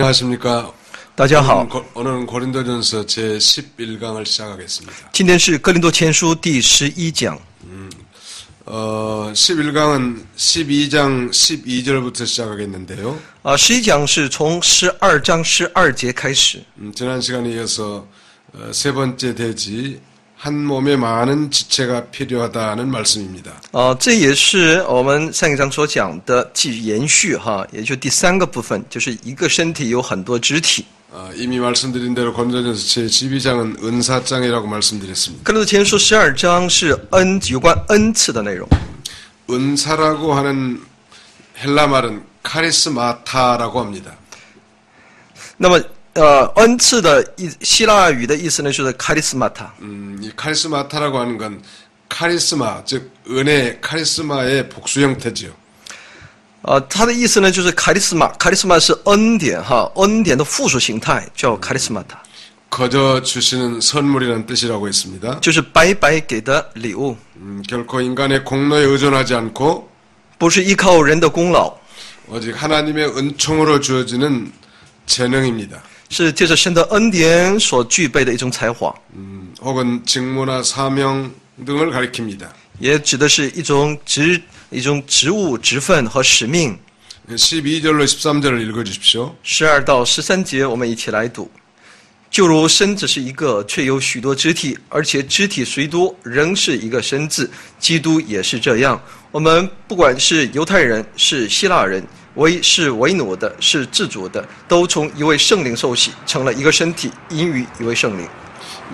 안녕하십니까. 大家好， 오늘은 고린도전서 제11강을 시작하겠습니다. 今天是哥林多前书第11讲。 11강은 12장 12절부터 시작하겠는데요. 11讲是从12章12节开始。 지난 시간에 이어서 세 번째 대지 한 몸에 많은 지체가 필요하다는 말씀입니다. 这也是我们上一章所讲的继延续哈，也就第三个部分，就是一个身体有很多肢体。 이미 말씀드린 대로 고린도전서 제12장은 은사장이라고 말씀드렸습니다. 哥林多前书12章是有关恩赐的内容。 은사라고 하는 헬라 말은 카리스마타라고 합니다. 那么恩赐的希腊语的意思呢，就是 charismata。 이 카리스마타라고 하는 건 카리스마, 즉 은혜 카리스마의 복수 형태지요. 它的意思呢，就是 charisma 是恩典哈，恩典的复数形态叫 charismata， 거저 주시는 선물이라는 뜻이라고 했습니다. 就是白白给的礼物， 결코 인간의 공로에 의존하지 않고 不是依靠人的功劳， 오직 하나님의 은총으로 주어지는 재능입니다. 是借着神的恩典所具备的一种才华， 혹은 직무나 사명 등을 가리킵니다. 也指的是一种职务、职分和使命。 12절로 13절을 읽어주십시오. 12到13节，我们一起来读。就如身子是一个，却有许多肢体，而且肢体虽多，仍是一个身子。基督也是这样。我们不管是犹太人，是希腊人，是为奴的，是自主的，都从一位圣灵受洗，成了一个身体，因于一位圣灵。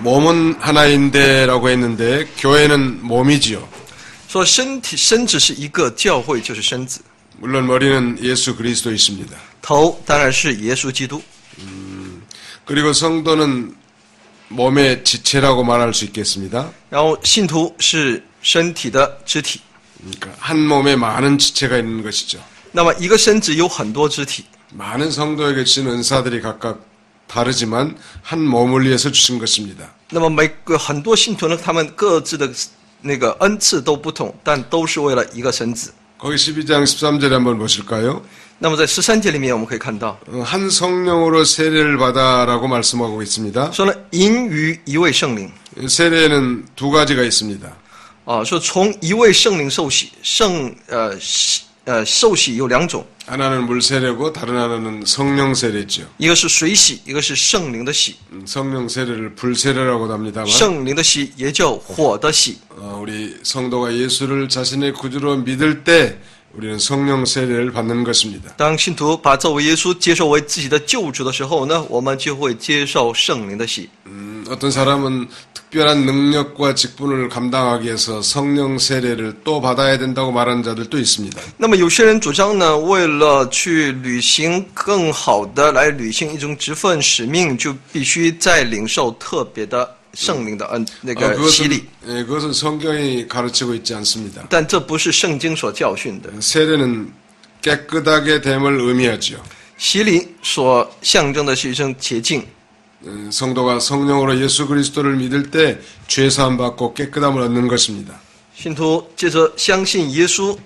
몸은 하나인데라고 했는데 교회는 몸이지요. 说身子是一个，教会就是身子。 물론 머리는 예수 그리스도이십니다. 头当然是耶稣基督。 그리고 성도는 몸의 지체라고 말할 수 있겠습니다. 然后信徒是身体的肢体。 그러니까 한 몸에 많은 지체가 있는 것이죠. 那么一个身子有很多肢体。 많은 성도에게 주신 은사들이 각각 다르지만 한 몸을 위해서 주신 것입니다. 那么很多信徒呢，他们各自的那个恩赐都不同，但都是为了一个身子。 거기 12장 13절에 한번 보실까요? 那么在13节里面我们可以看到， 한 성령으로 세례를 받아라고 말씀하고 있습니다. 说呢，因于一位圣灵。 세례는 두 가지가 있습니다. 说从一位圣灵受洗，受洗有两种， 하나는 물 세례고 다른 하나는 성령 세례죠. 一个是水洗，一个是圣灵的洗。 성령 세례를 불 세례라고도 합니다만 圣灵的洗也叫火的洗。 우리 성도가 예수를 자신의 구주로 믿을 때 우리는 성령 세례를 받는 것입니다. 当信徒把这位耶稣接受为自己的救主的时候呢，我们就会接受圣灵的洗。 어떤 사람은 특별한 능력과 직분을 감당하기 위해서 성령 세례를 또 받아야 된다고 말하는 자들도 있습니다. 那么有些人主张呢，为了去履行更好的来履行一种职分使命，就必须再领受特别的圣灵的那个洗礼。 그것은 성경이 가르치고 있지 않습니다. 但这不是圣经所教训的。 세례는 깨끗하게 됨을 의미하죠. 洗礼所象征的是一种洁净。 성도가 성령으로 예수 그리스도를 믿을 때 죄사함 받고 깨끗함을 얻는 것입니다. 信徒接着相信耶稣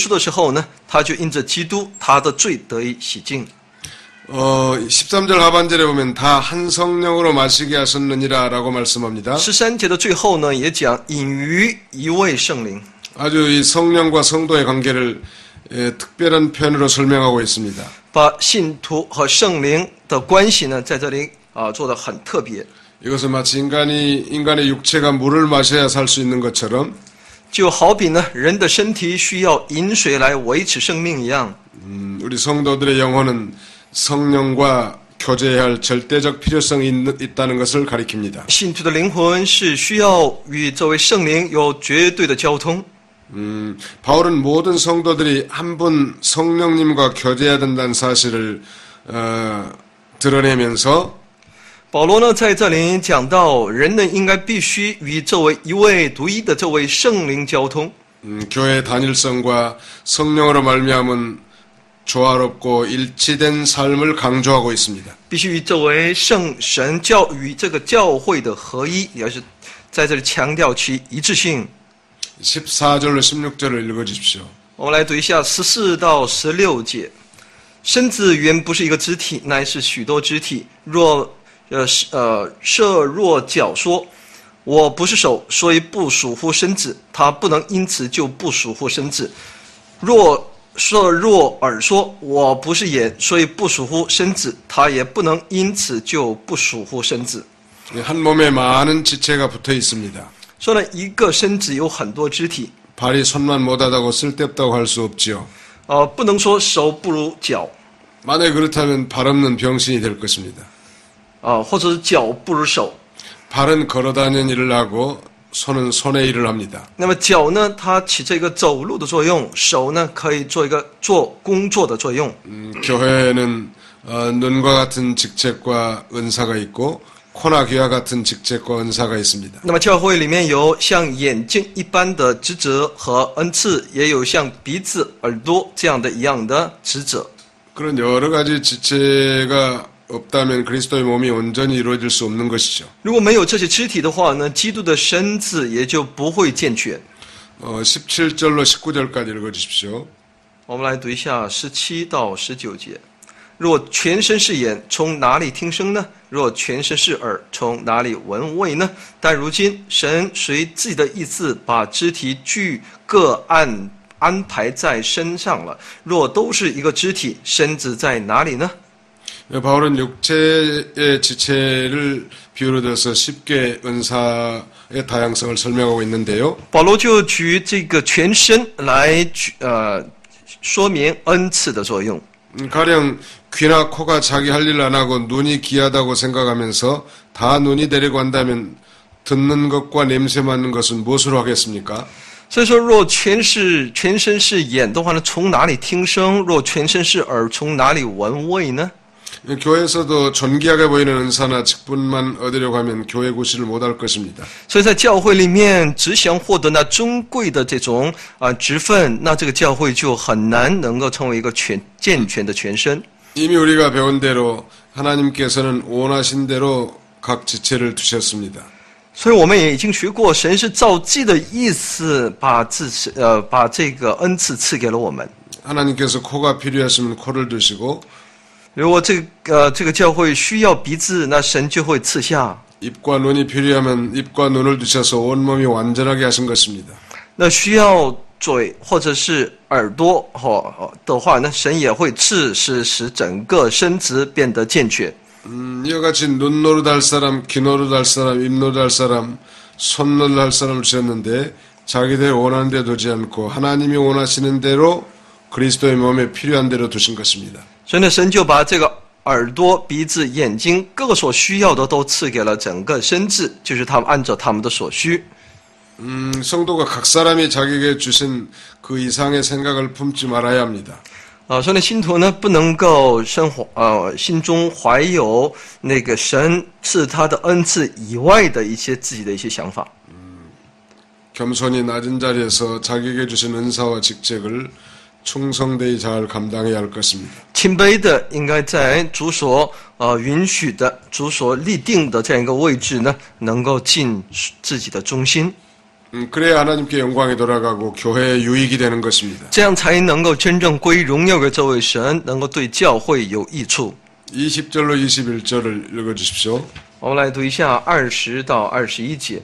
的时候呢，他就因着基督，他的罪得以洗净。 13절 하반절에 보면 다 한 성령으로 마시게 하셨느니라라고 말씀합니다. 13节的最后呢，也讲隐于一位圣灵。 아주 이 성령과 성도의 관계를 특별한 표현으로 설명하고 있습니다. 把信徒和圣灵的关系呢，在这里做得很特别。 이것은 마치 인간의 육체가 물을 마셔야 살 수 있는 것처럼 就好比呢，人的身体需要饮水来维持生命一样。 우리 성도들의 영혼은 성령과 교제해야 할 절대적 필요성이 있다는 것을 가리킵니다. 信徒的灵魂是需要与这位圣灵有绝对的交通。 바울은 모든 성도들이 한 분 성령님과 교제해야 된다는 사실을 드러내면서 保罗呢在这里讲到，人呢应该必须与这位一位独一的这位圣灵交通。 교회 단일성과 성령으로 말미암은 조화롭고 일치된 삶을 강조하고 있습니다. 必须与这位圣神与这个教会的合一，也是在这里强调其一致性。 14절로 16절을 읽어주십시오. 我们来读一下14到16节。身子原不是一个肢体，乃是许多肢体。设若脚说，我不是手，所以不属乎身子，他不能因此就不属乎身子。若耳说，我不是眼，所以不属乎身子，他也不能因此就不属乎身子。 한 몸에 많은 지체가 붙어 있습니다. 说呢，一个身子有很多肢体， 발이 손만 못하다고 쓸데없다고 할 수 없지요. 不能说手不如脚， 만약에 그렇다면 발 없는 병신이 될 것입니다. 或者是脚不如手。 발은 걸어다니는 일을 하고 손은 손의 일을 합니다. 那么脚呢，它起这个走路的作用；手呢，可以做一个做工作的作用。 교회에는 눈과 같은 직책과 은사가 있고 코나 귀와 같은 직책과 은사가 있습니다. 那么教会里面有像眼睛一般的职责和恩赐，也有像鼻子、耳朵这样的一样的职责。 그런 여러 가지 지체가 없다면 그리스도의 몸이 온전히 이루어질 수 없는 것이죠. 如果没有这些肢体的话呢，基督的身子也就不会健全。 17절로 19절까지 읽어주십시오. 我们来读一下17到19节。 若全身是眼，从哪里听声呢？若全身是耳，从哪里闻味呢？但如今神随自己的意思，把肢体俱各安排在身上了。若都是一个肢体，身子在哪里呢？ 바울은 육체의 지체를 비유로 들어서 쉽게 은사의 다양성을 설명하고 있는데요. 保罗就举这个全身来说明恩赐的作用。 가령 귀나 코가 자기 할 일 안 하고 눈이 귀하다고 생각하면서 다 눈이 되려고 한다면 듣는 것과 냄새 맡는 것은 무엇으로 하겠습니까? 所以说，若全身是眼的话呢，从哪里听声？若全身是耳，从哪里闻味呢？ 교회에서도 존귀하게 보이는 은사나 직분만 얻으려고 하면 교회 구실을 못할 것입니다. 所以在教会里面，只想获得那尊贵的这种职分，那这个教会就很难能够成为一个健全的全身。 이미 우리가 배운 대로 하나님께서는 원하신 대로 각 지체를 두셨습니다. 所以我们也已经学过，神是照自己的意思把这个恩赐赐给了我们。 하나님께서 코가 필요하시면 코를 두시고 如果这个教会需要鼻子，那神就会赐下。 입과 눈이 필요하면 입과 눈을 두셔서 온몸이 완전하게 하신 것입니다. 那需要嘴或者是耳朵的话，那神也会赐，使整个身子变得健全。 이와 같이 눈 노릇할 사람, 귀 노릇할 사람, 입 노릇할 사람, 손 노릇할 사람을 주셨는데 자기들 원하는 데 두지 않고 하나님이 원하시는 대로 그리스도의 몸에 필요한 대로 두신 것입니다. 所以呢，神就把这个耳朵、鼻子、眼睛各个所需要的都赐给了整个身子，就是他们按照他们的所需。 성도가 각 사람이 자기에게 주신 그 이상의 생각을 품지 말아야 합니다. 所以呢，信徒呢不能够心中怀有那个神赐他的恩赐以外的一些自己的一些想法。 겸손히 낮은 자리에서 자기에게 주신 은사와 직책을 충성되이 잘 감당해야 할 것입니다. 谦卑的应该在主所允许的、主所立定的这样一个位置呢，能够尽自己的忠心。 그래야 하나님께 영광이 돌아가고 교회에 유익이 되는 것입니다. 这样才能够真正归荣耀给这位神，能够对教会有益处。 20절로 21절을 읽어주십시오. 我们来读一下20到21节。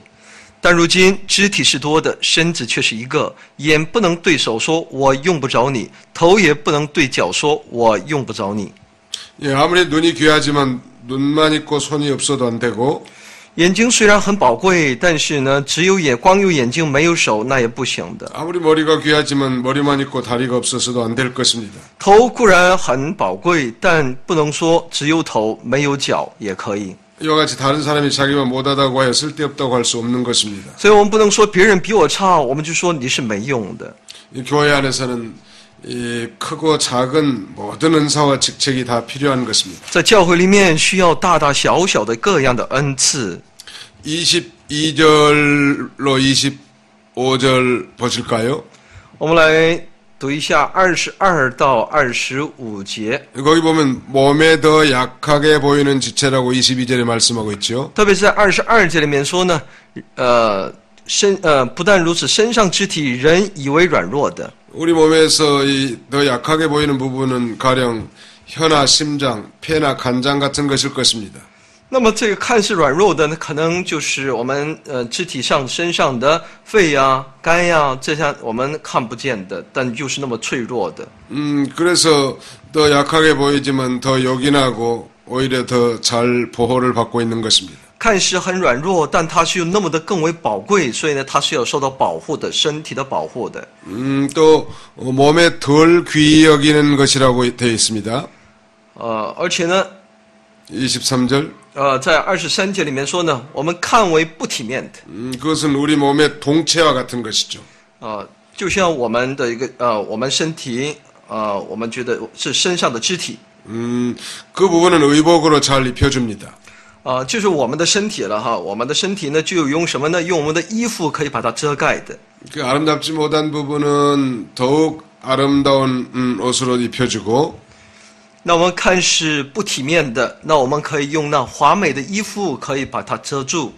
但如今肢体是多的，身子却是一个。眼不能对手说我用不着你，头也不能对脚说我用不着你。 예, 아무리 눈이 귀하지만 눈만 있고 손이 없어도 안 되고 眼睛虽然很宝贵，但是呢，光有眼睛没有手那也不行的。 아무리 머리가 귀하지만 머리만 있고 다리가 없어서도 안 될 것입니다. 头固然很宝贵，但不能说只有头没有脚也可以。 이와 같이 다른 사람이 자기만 못하다고 하여 쓸데없다고 할 수 없는 것입니다. 所以我们不能说别人比我差，我们就说你是没用的。 이 교회 안에서는 이 크고 작은 모든 은사와 직책이 다 필요한 것입니다. 在教会里面需要大大小小的各样的恩赐。 22절로 25절 보실까요? 我们来读一下22到25节。 거기 보면 몸에 더 약하게 보이는 지체라고 22절에 말씀하고 있죠. 特别是在22节里面说呢，不但如此，身上肢体人以为软弱的。 우리 몸에서 이 더 약하게 보이는 부분은 가령 혀나 심장, 폐나 간장 같은 것일 것입니다. 那么这个看似软弱的呢，可能就是我们肢体上身上的肺呀、肝呀，这些我们看不见的，但就是那么脆弱的。 그래서 더 약하게 보이지만 더 요긴하고 오히려 더 잘 보호를 받고 있는 것입니다. 看似很软弱，但它是又那么的更为宝贵，所以呢，它是要受到保护的，身体的保护的。 또 몸에 덜 귀히 여기는 것이라고 되어 있습니다. 而且呢， 23절. 在23节里面说呢，我们看为不体面的， 그것은 우리 몸의 동체와 같은 것이죠. 就像我们的一个我们身体我们觉得是身上的肢体， 그 부분은 의복으로 잘 입혀줍니다. 就是我们的身体了哈，我们的身体呢就用什么呢？用我们的衣服可以把它遮盖的。 그 아름답지 못한 부분은 더욱 아름다운 옷으로 입혀주고 那我们看是不体面的，那我们可以用那华美的衣服可以把它遮住。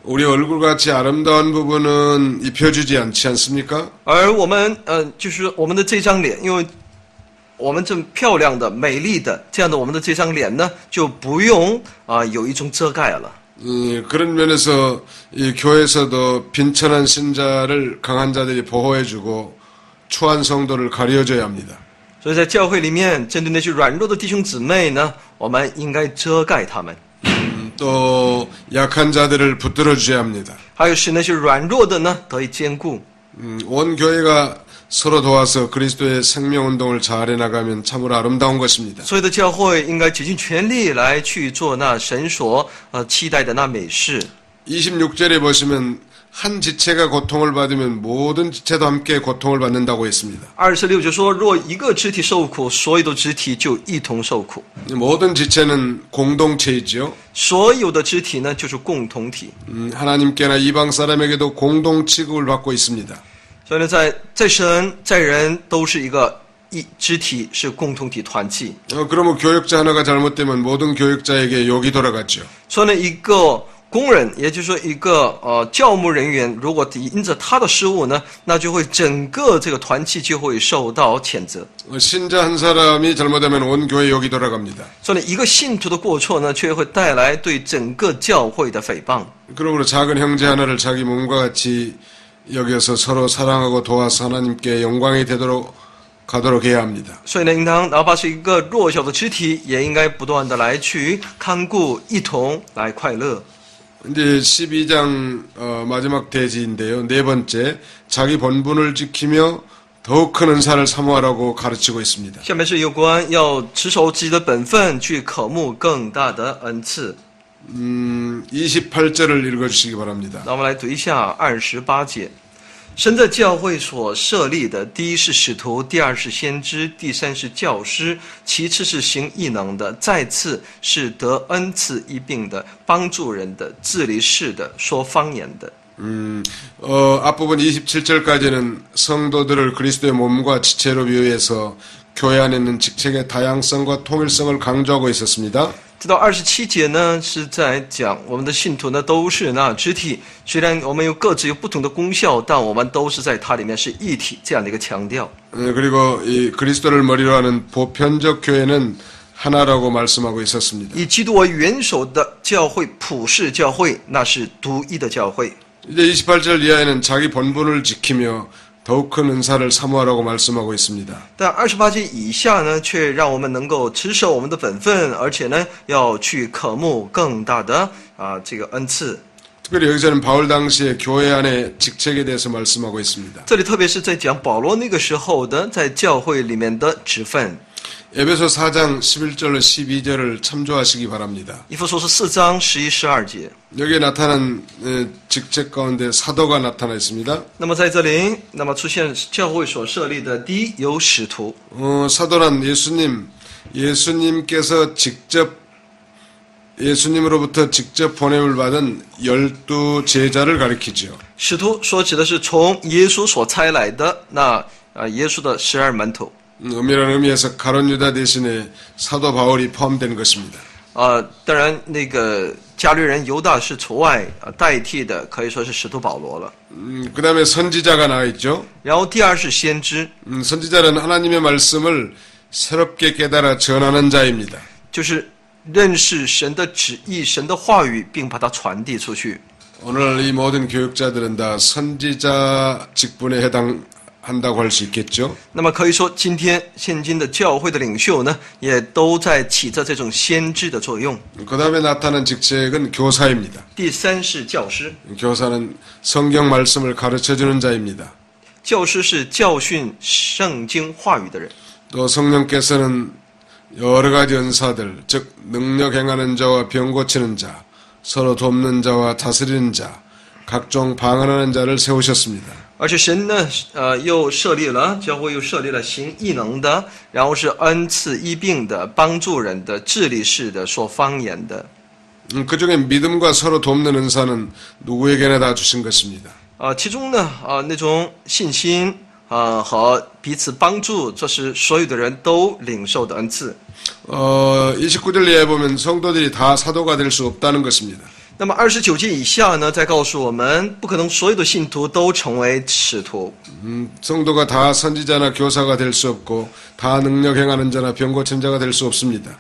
우리 얼굴같이 아름다운 부분은 입혀주지 않지 않습니까? 而我们就是我们的这张脸，因为我们这么漂亮的、美丽的这样的我们的这张脸呢，就不用有一种遮盖了。 그런 면에서 이 교회에서도 빈천한 신자를 강한 자들이 보호해주고 추한 성도를 가려줘야 합니다. 所以在教会里面，针对那些软弱的弟兄姊妹呢，我们应该遮盖他们， 또 약한 자들을 붙들어 주셔야 합니다. 还有使那些软弱的呢得以坚固。 온 교회가 서로 도와서 그리스도의 생명운동을 잘 해나가면 참으로 아름다운 것입니다. 所有的教会应该竭尽全力来去做那神所期待的那美事。 26절에 보시면 한 지체가 고통을 받으면 모든 지체도 함께 고통을 받는다고 했습니다. 26就说，若一个肢体受苦，所有的肢体就一同受苦。 모든 지체는 공동체이죠. 所有的肢体呢，就是共同体。 하나님께나 이방 사람에게도 공동 취급을 받고 있습니다. 所以呢，在神在人都是一个肢体，是共同体团契。 그러면 교역자 하나가 잘못되면 모든 교역자에게 욕이 돌아갔죠. 所以呢，一个工人，也就是说一个教牧人员，如果因着他的失误呢，那就会整个这个团契就会受到谴责。 신자 한 사람이 잘못하면 온 교회 욕이 돌아갑니다. 所以呢，一个信徒的过错呢，却会带来对整个教会的诽谤。 그러므로 작은 형제 하나를 자기 몸과 같이 여겨서 서로 사랑하고 도와서 하나님께 영광이 되도록 가도록 해야 합니다. 所以呢，应当哪怕是一个弱小的肢体，也应该不断的来去看顾，一同来快乐。 이제 12장 마지막 대지인데요. 네 번째, 자기 본분을 지키며 더욱 큰 은사를 사모하라고 가르치고 있습니다. 下面是有关要持守自己的本分，去渴慕更大的恩赐。 28절을 읽어주시기 바랍니다. 那我们来读一下28节。神在教会所设立的，第一是使徒，第二是先知，第三是教师，其次是行异能的，再次是得恩赐一并的，帮助人的，治理事的，说方言的。 앞부분 27절까지는 성도들을 그리스도의 몸과 지체로 비유해서 교회 안에 있는 직책의 다양성과 통일성을 강조하고 있었습니다. 直到27节呢，是在讲我们的信徒呢都是那肢体，虽然我们各自有不同的功效，但我们都是在它里面是一体这样的一个强调。 그리고 이 그리스도를 머리로 하는 보편적 교회는 하나라고 말씀하고 있었습니다. 以基督为元首的教会，普世教会，那是独一的教会。 이제 28절 이하에는 자기 본분을 지키며 더욱 큰 은사를 사모하라고 말씀하고 있습니다. 但28节以下呢，却让我们能够持守我们的本分，而且呢，要去渴慕更大的这个恩赐。 특별히 여기서는 바울 당시에 교회 안의 직책에 대해서 말씀하고 있습니다. 这里特别是在讲保罗那个时候的在教会里面的职分。 에베소 4장 11절로 12절을 참조하시기 바랍니다. 以弗所书4章11、12节。 여기에 나타난 직책 가운데 사도가 나타나 있습니다. 那么在这里，那么出现教会所设立的第一有使徒。 사도란 예수님께서 예수님으로부터 직접 보냄을 받은 12 제자를 가리키죠. 使徒所指的是从耶稣所差来的那耶稣的12门徒。 엄밀한 의미에서 가룟 유다 대신에 사도 바울이 포함된 것입니다. 当然那个加略人犹大是除外，代替的可以说是使徒保罗了。 그다음에 선지자가 나와 있죠. 然后第二是先知， 선지자는 하나님의 말씀을 새롭게 깨달아 전하는 자입니다. 就是认识神的旨意、神的话语，并把它传递出去。 오늘 이 모든 교육자들은 다 선지자 직분에 해당한다고 할 수 있겠죠. 那么可以说，现今的教会的领袖呢，也都在起着这种先知的作用。 그 다음에 나타난 직책은 교사입니다. 第三是教师， 교사는 성경 말씀을 가르쳐주는 자입니다. 教师是教训圣经话语的人。 또 성령께서는 여러 가지 은사들, 즉 능력 행하는 자와 병 고치는 자, 서로 돕는 자와 다스리는 자, 각종 방언하는 자를 세우셨습니다. 而且神呢，又设立了教会，又设立了行异能的，然后是恩赐医病的、帮助人的、治理事的、说方言的。 그중에 믿음과 서로 돕는 은사는 누구에게나 다 주신 것입니다. 其中呢，那种信心和彼此帮助，这是所有的人都领受的恩赐。 29절 이하에 보면 성도들이 다 사도가 될 수 없다는 것입니다. 那么29节以下呢，再告诉我们，不可能所有的信徒都成为使徒。 성도가 다 선지자나 교사가 될 수 없고 다 능력 행하는 자나 병 고치는 자가 될 수 없습니다.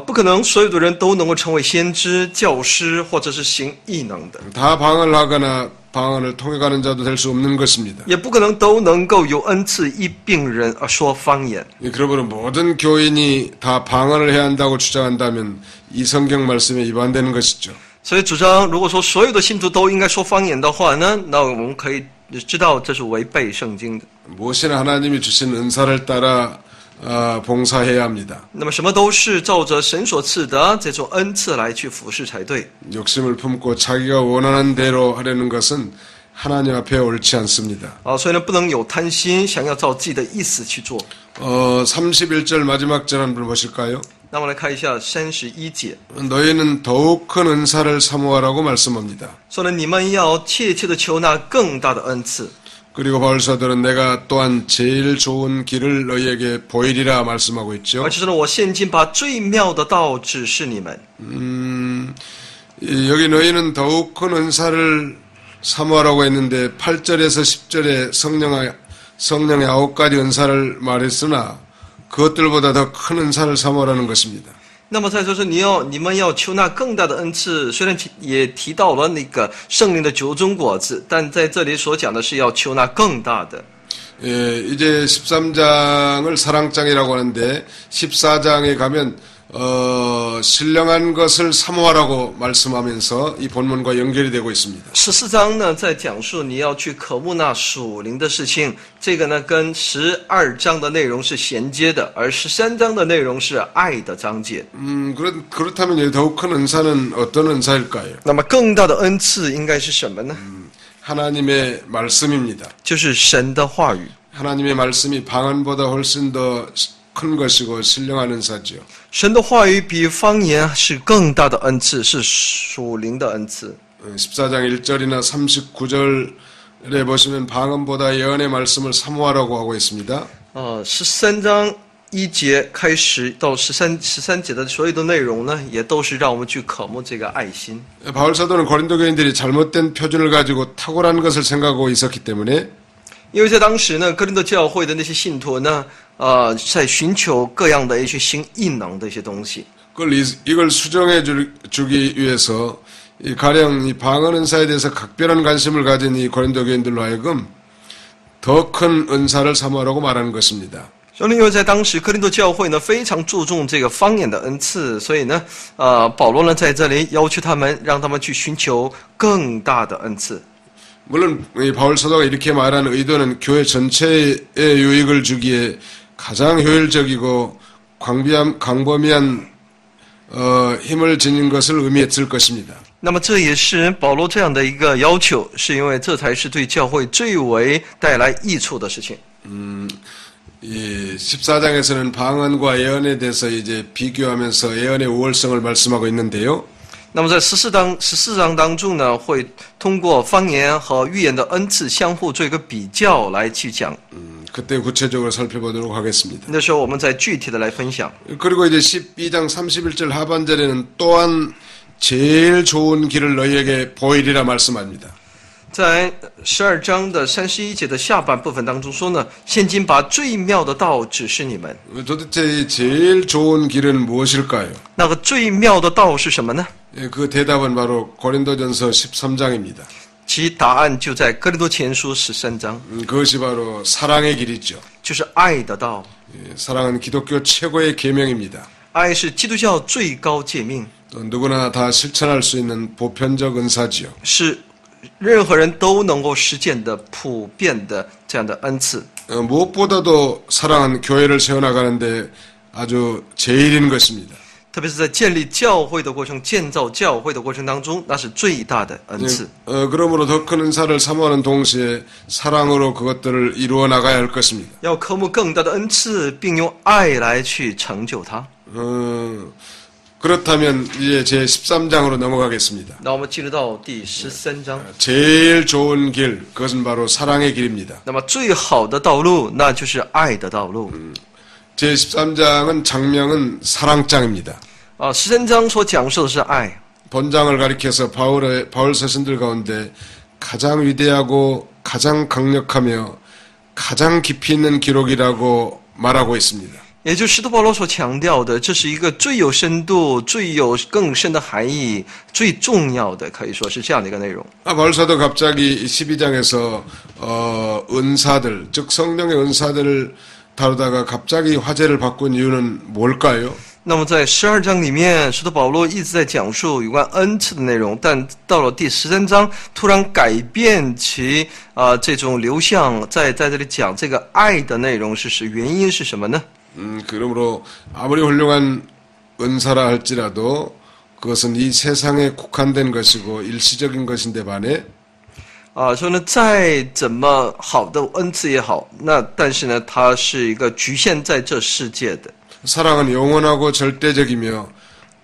不可能所有的人都能够成为先知、教师或者是行异能的， 다 방언을 하거나 방언을 통해가는 자도 될 수 없는 것입니다. 也不可能都能够有恩赐医病人说方言。 그러므로 모든 교인이 다 방언을 해야 한다고 주장한다면 이 성경 말씀에 위반되는 것이죠. 所以主张，如果说所有的信徒都应该说方言的话呢，那我们可以知道这是违背圣经的。 무엇이나 하나님이 주신 은사를 따라 봉사해야 합니다. 那么什么都是照着神所赐的这种恩赐来去服侍才对。 욕심을 품고 자기가 원하는 대로 하려는 것은 하나님 앞에 옳지 않습니다. 所以呢，不能有贪心，想要照自己的意思去做。 31절 마지막 절 한번 보실까요? 那么来看一下31节， 너희는 더욱 큰 은사를 사모하라고 말씀합니다. 说呢，你们要切切的求那更大的恩赐。 그리고 바울사도는 내가 또한 제일 좋은 길을 너희에게 보이리라 말씀하고 있죠. 而且说呢，我现今把最妙的道指示你们。 여기 너희는 더욱 큰 은사를 사모하라고 했는데 8절에서 10절에 성령의 9가지 은사를 말했으나 그것들보다 더 큰 은사를 사모하라는 것입니다. 那么再说是你们要求那更大的恩赐，虽然也提到了那个圣灵的9种果子，但在这里所讲的是要求那更大的。 이제 13장을 사랑장이라고 하는데 14장에 가면 신령한 것을 사모하라고 말씀하면서 이 본문과 연결이 되고 있습니다. 14章呢，在讲述你要去渴慕那属灵的事情，这个呢跟12章的内容是衔接的，而13章的内容是爱的章节。 그렇다면 여기 더욱 큰 은사는 어떤 은사일까요? 那么更大的恩赐应该是什么呢？ 하나님의 말씀입니다. 就是神的话语。 하나님의 말씀이 방언보다 훨씬 더 큰 것이고 신령한 은사죠. 神的话语比方言是更大的恩赐，是属灵的恩赐。 14장 1절이나 39절에 보시면 방언보다 예언의 말씀을 사모하라고 하고 있습니다. 13章1节开始到13节的所有的内容呢，也都是让我们去渴慕这个爱心。 바울 사도는 고린도 교인들이 잘못된 표준을 가지고 탁월한 것을 생각하고 있었기 때문에 因为在当时呢，哥林多教会的那些信徒呢，在寻求各样的一些行异能的一些东西。 이걸 수정해 주기 위해서 가령 이 방언 은사에 대해서 각별한 관심을 가진 이 고린도 교인들로 하여금 더 큰 은사를 사모하라고 말하는 것입니다. 所以因为在当时哥林多教会呢非常注重这个方言的恩赐，所以呢，保罗呢在这里要求他们，让他们去寻求更大的恩赐。 물론 이 바울 사도가 이렇게 말하는 의도는 교회 전체에 유익을 주기에 가장 효율적이고 광범위한 힘을 지닌 것을 의미했을 것입니다. 那么这也是保罗这样的一个要求，是因为这才是对教会最为带来益处的事情。 이 14장에서는 방언과 예언에 대해서 이제 비교하면서 예언의 우월성을 말씀하고 있는데요. 那么在14章当中呢，会通过方言和预言的恩赐相互做一个比较来去讲。 그때 구체적으로 살펴보도록 하겠습니다. 那时候我们再具体的来分享。 그리고 이제 12장 31절 하반절에는 또한 제일 좋은 길을 너희에게 보이리라 말씀합니다. 在12章的31节的下半部分当中说呢，现今把最妙的道指示你们。 도대체 이 제일 좋은 길은 무엇일까요? 那个最妙的道是什么呢？ 예, 그 대답은 바로 고린도전서 13장입니다. 其答案就在哥林多前书13章， 그것이 바로 사랑의 길이죠. 就是爱的道。 예, 사랑은 기독교 최고의 계명입니다. 爱是基督教最高诫命， 또 누구나 다 실천할 수 있는 보편적 은사지요. 是任何人都能够实践的普遍的这样的恩赐。 무엇보다도 사랑은 교회를 세워나가는데 아주 제일인 것입니다. 特别是在建立教会的过程、建造教会的过程当中，那是最大的恩赐。 그러므로 더 큰 은사를 사모하는 동시에 사랑으로 그것들을 이루어 나가야 할 것입니다. 要科目更大的恩赐，并用爱来去成就它。 그렇다면 이제 제 13장으로 넘어가겠습니다. 那我们进入到第13章， 제일 좋은 길, 그것은 바로 사랑의 길입니다. 那么最好的道路，那就是爱的道路。 제 13장은 장명은 사랑장입니다. 13章所讲述的是爱。 본장을 가리켜서 바울 서신들 가운데 가장 위대하고 가장 강력하며 가장 깊이 있는 기록이라고 말하고 있습니다. 也就是使徒保罗所强调的，这是一个最有深度、最有更深的含义、最重要的，可以说是这样的一个内容。 바울사도 갑자기 12장에서 은사들, 즉 성령의 은사들을 다루다가 갑자기 화제를 바꾼 이유는 뭘까요? 那么在12章里面，使徒保罗一直在讲述有关恩赐的内容，但到了第13章，突然改变其这种流向，在这里讲这个爱的内容是原因是什么呢？ 그러므로 아무리 훌륭한 은사라 할지라도 그것은 이 세상에 국한된 것이고 일시적인 것인데 반해 说呢，再怎么好的恩赐也好，那但是呢，它是一个局限在这世界的。 사랑은 영원하고 절대적이며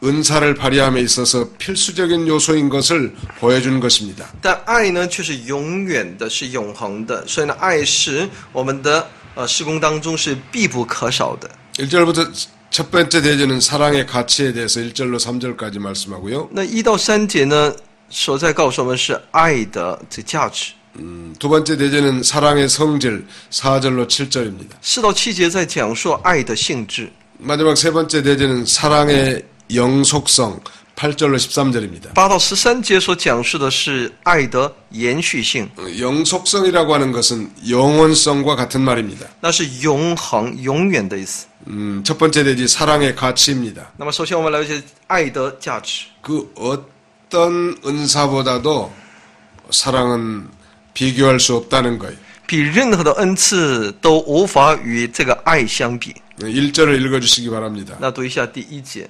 은사를 발휘함에 있어서 필수적인 요소인 것을 보여주는 것입니다. 但爱呢，却是永远的，是永恒的。所以呢，爱是我们的事工当中是必不可少的。 1절부터 첫 번째 대제는 사랑의 가치에 대해서 1절로 3절까지 말씀하고요. 那1到3节呢，所在告诉我们是爱的这价值。 두 번째 대제는 사랑의 성질 4절로 7절입니다. 4到7节在讲述爱的性质。 마지막 세 번째 대제는 사랑의 영속성 8절로 13절입니다. 8到13节所讲述的是爱的延续性， 영속성이라고 하는 것은 영원성과 같은 말입니다. 那是永恒、永远的意思。 첫 번째 대지 사랑의 가치입니다. 那么首先我们了解爱的价值。 그 어떤 은사보다도 사랑은 비교할 수 없다는 거예요. 比任何的恩赐都无法与这个爱相比。 1절을 읽어주시기 바랍니다. 那读一下第1节：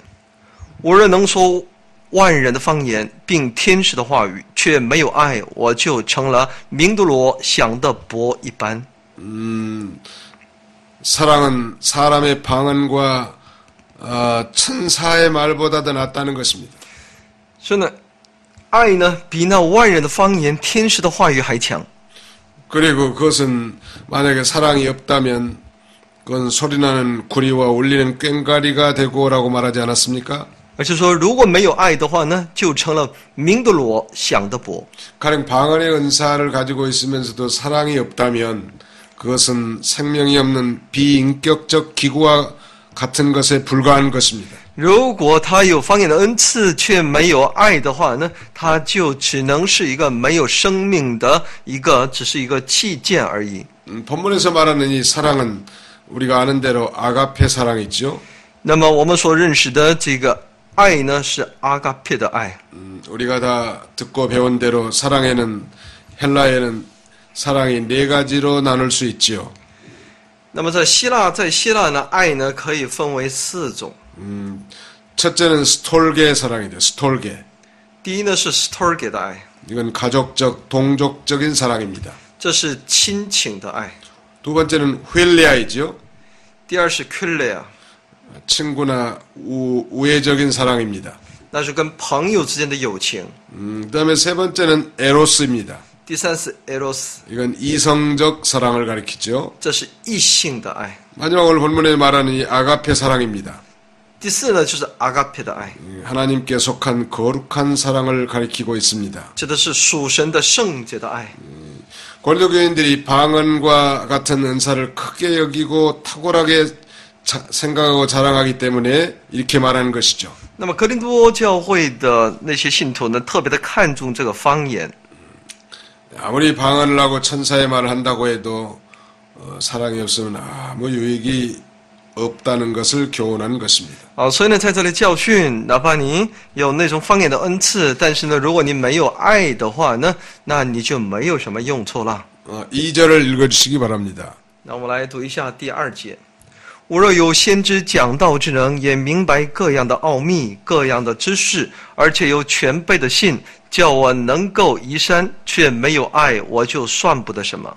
我若能说万人的方言，并天使的话语，却没有爱，我就成了明德罗想的帛一般。 사랑은 사람의 방언과 천사의 말보다도 낫다는 것입니다. 所以呢，爱呢比那万人的方言、天使的话语还强。 그리고 그것은 만약에 사랑이 없다면 그건 소리나는 구리와 울리는 꽹과리가 되고라고 말하지 않았습니까? 而且说，如果没有爱的话呢，就成了明德罗想的帛。 가령 방언의 은사를 가지고 있으면서도 사랑이 없다면 그것은 생명이 없는 비인격적 기구와 같은 것에 불과한 것입니다. 如果他有方言的恩赐，却没有爱的话呢，他就只能是一个没有生命的只是一个器件而已。 본문에서 말하는 이 사랑은 우리가 아는 대로 아가페 사랑이죠. 那么我们所认识的这个爱呢，是阿嘎佩的爱。 우리가 다 듣고 배운 대로 사랑에는 헬라에는 사랑이 네 가지로 나눌 수 있지요. 那么在希腊呢，爱呢可以分为4种。 첫째는 스톨게 사랑이죠. 스톨게. 第一呢是 storge 的爱， 이건 가족적, 동족적인 사랑입니다. 这是亲情的爱。 두 번째는 휠레아이죠. 第二是 philia， 친구나 우애적인 사랑입니다. 那是跟朋友之间的友情。 그다음에 세 번째는 에로스입니다. 第三是 eros， 이건 이성적 사랑을 가리키죠. 这是异性的爱。 마지막 오늘 본문에 말하는 이 아가페 사랑입니다. 第四呢，就是阿嘎佩的爱， 하나님께 속한 거룩한 사랑을 가리키고 있습니다. 指的是属神的圣洁的爱。 고린도 교인들이 방언과 같은 은사를 크게 여기고 탁월하게 생각하고 자랑하기 때문에 이렇게 말하는 것이죠. 那么格林多教会的那些信徒呢，特别的看重这个方言。 아무리 방언을 하고 천사의 말을 한다고 해도 사랑이 없으면 아무 유익이 없다는 것을 교훈하는 것입니다. 所以呢，在这里教训，哪怕你有那种方言的恩赐，但是呢，如果你没有爱的话呢，那你就没有什么用处了。 2절을 읽어주시기 바랍니다. 那我们来读一下第2节。 我若有先知讲道之能，也明白各样的奥秘、各样的知识，而且有全备的信，叫我能够移山，却没有爱，我就算不得什么。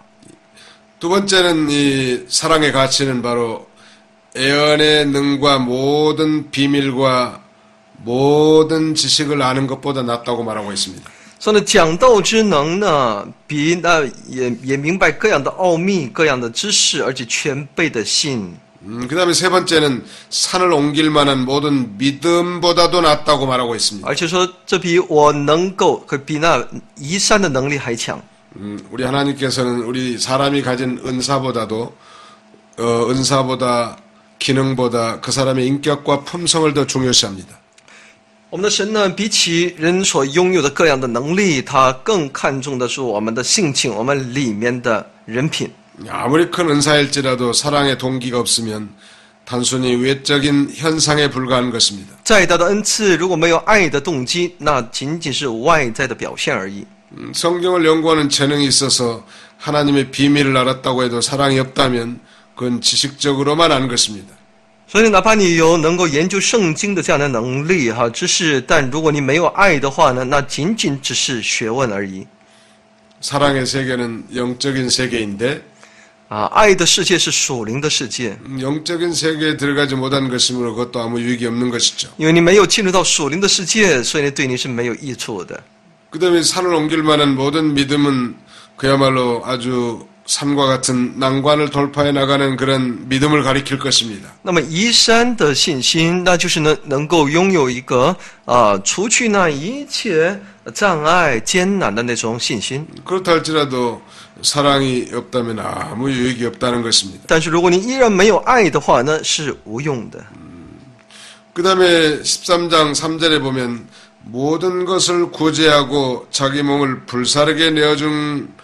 두 번째는 이 사랑의 가치는 바로 애언의 능과 모든 비밀과 모든 지식을 아는 것보다 낫다고 말하고 있습니다. 所以呢，讲道之能呢，比那也明白各样的奥秘、各样的知识，而且全备的信。 그 다음에 세 번째는 산을 옮길 만한 모든 믿음보다도 낫다고 말하고 있습니다. 而且说，这比我能够比那移山的能力还强。 우리 하나님께서는 우리 사람이 가진 은사보다도 은사보다 기능보다 그 사람의 인격과 품성을 더 중요시합니다. 我们的神呢，比起人所拥有的各样的能力，他更看重的是我们的性情，我们里面的人品。 아무리 큰 은사일지라도 사랑의 동기가 없으면 단순히 외적인 현상에 불과한 것입니다. 再大的恩赐，如果没有爱的动机，那仅仅是外在的表现而已。 성경을 연구하는 재능이 있어서 하나님의 비밀을 알았다고 해도 사랑이 없다면 그건 지식적으로만 아는 것입니다. 所以，哪怕你有能够研究圣经的这样的能力知识，但如果你没有爱的话呢，那仅仅只是学问而已。 사랑의 세계는 영적인 세계인데 爱的世界是属灵的世界， 영적인 세계에 들어가지 못한 것이므로 그것도 아무 유익이 없는 것이죠. 因为你没有进入到属灵的世界，所以对你是没有益处的。 그 다음에 산을 옮길 만한 모든 믿음은 그야말로 아주 산과 같은 난관을 돌파해 나가는 그런 믿음을 가리킬 것입니다. 那么移山的信心，那就是能够拥有一个除去那一切障碍、艰难的那种信心。 그렇다 할지라도 사랑이 없다면 아무 유익이 없다는 것입니다. 但是如果你依然没有爱的话呢，是无用的。 그 다음에 13장 3절에 보면 모든 것을 구제하고 자기 몸을 불사르게 내어준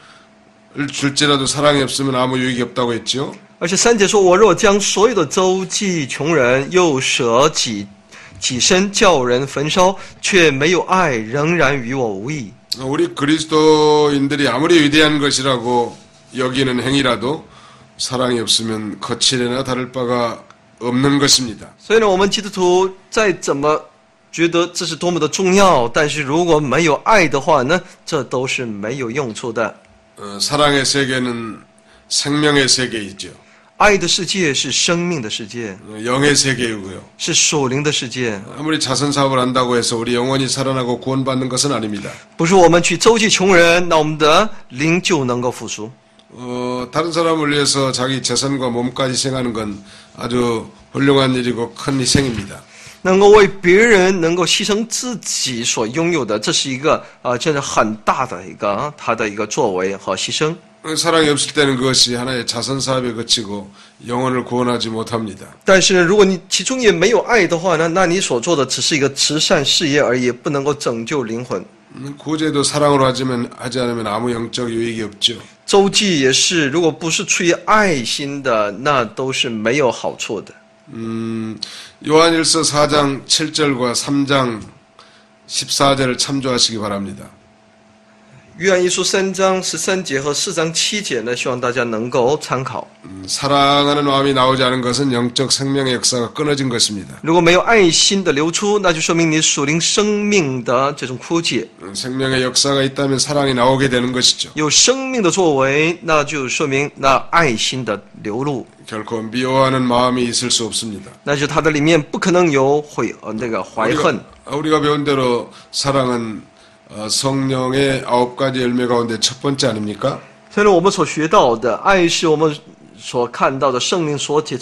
줄지라도 사랑이 없으면 아무 유익이 없다고 했죠. 而且3节说：“我若将所有的周济穷人，又舍己身叫人焚烧，却没有爱，仍然与我无益。” 우리 그리스도인들이 아무리 위대한 것이라고 여기는 행위라도 사랑이 없으면 거칠이나 다를 바가 없는 것입니다. 所以呢，我们基督徒再怎么觉得这是多么的重要，但是如果没有爱的话呢，这都是没有用处的。 사랑의 세계는 생명의 세계이죠. 爱的世界是生命的世界， 영의 세계이고요. 是属灵的世界， 아무리 자선 사업을 한다고 해서 우리 영혼이 살아나고 구원받는 것은 아닙니다. 不是我们去周济穷人，那我们的灵就能够复苏。 다른 사람을 위해서 자기 재산과 몸까지 희생하는 건 아주 훌륭한 일이고 큰 희생입니다. 能够为别人能够牺牲自己所拥有的，这是一个真的很大的一个他的一个作为和牺牲。 사랑이 없을 때는 그것이 하나의 자선 사업에 그치고 영혼을 구원하지 못합니다. 但是如果你其中也没有爱的话呢，那你所做的只是一个慈善事业而已，不能够拯救灵魂。 구제도 사랑으로 하지 않으면 아무 영적 유익이 없죠. 周济也是，如果不是出于爱心的，那都是没有好处的。 요한일서 4장 7절과 3장 14절을 참조하시기 바랍니다. 约翰一书3章13节和4章7节呢，希望大家能够参考。 사랑하는 마음이 나오지 않은 것은 영적 생명의 역사가 끊어진 것입니다. 如果没有爱心的流出，那就说明你属灵生命的这种枯竭。 생명의 역사가 있다면 사랑이 나오게 되는 것이죠. 有生命的作为，那就说明那爱心的流露， 결코 미워하는 마음이 있을 수 없습니다. 那就是它的里面不可能有那个怀恨。 우리가 배운 대로 사랑은 성령의 9가지 열매 가운데 첫 번째 아닙니까? 所以呢，我们所学到的爱是我们所看到的圣灵所结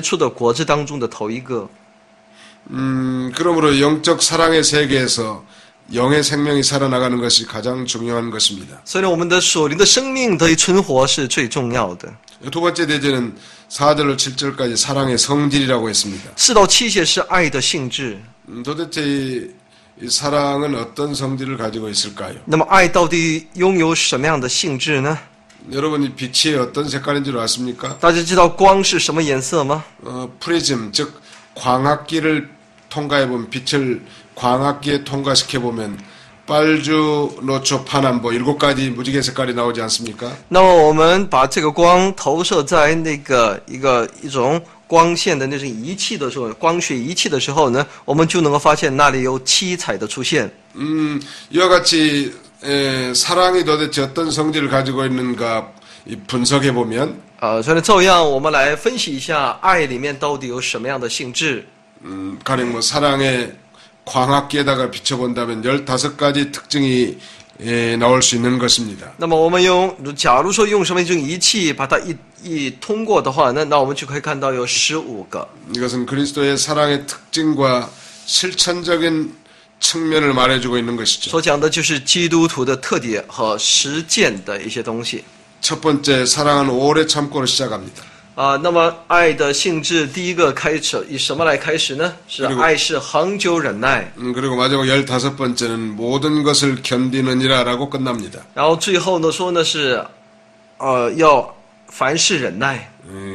出的果子当中的头一个。 그러므로 영적 사랑의 세계에서 영의 생명이 살아나가는 것이 가장 중요한 것입니다. 所以呢，我们的属灵的生命得以存活是最重要的。 두 번째 대제는 4절로 7절까지 사랑의 성질이라고 했습니다. 4到7节是爱的性质。 도대체 이 사랑은 어떤 성질을 가지고 있을까요? 那么爱到底拥有什么样的性质呢？ 여러분 이 빛이 어떤 색깔인 줄 아십니까? 大家知道光是什么颜色吗？ 프리즘 즉 광학기를 통과해보면 빛을 광학기에 통과시켜보면 빨주, 노초, 파남보 7가지 무지개 색깔이 나오지 않습니까? 那么我们把这个光投射在那个一种光线的那种仪器的时候，光学仪器的时候呢，我们就能够发现那里有七彩的出现。 이와 같이 사랑이 도대체 어떤 성질을 가지고 있는가 분석해보면 所以呢，照样我们来分析一下爱里面到底有什么样的性质。 가령 뭐 사랑의 광학기에다가 비춰본다면 15가지 특징이 나올 수 있는 것입니다. 那么我们假如说用什么一种仪器把它一通过的话呢，那我们就可以看到有15个。 이것은 그리스도의 사랑의 특징과 실천적인 측면을 말해주고 있는 것이죠. 所讲的就是基督徒的特点和实践的一些东西。 첫 번째 사랑은 오래 참고로 시작합니다. 那么爱的性质第一个开始以什么来开始呢？是爱是恒久忍耐。 그리고 마지막 15번째는 모든 것을 견디느니라라고 끝납니다. 然后最后呢说呢是要凡事忍耐。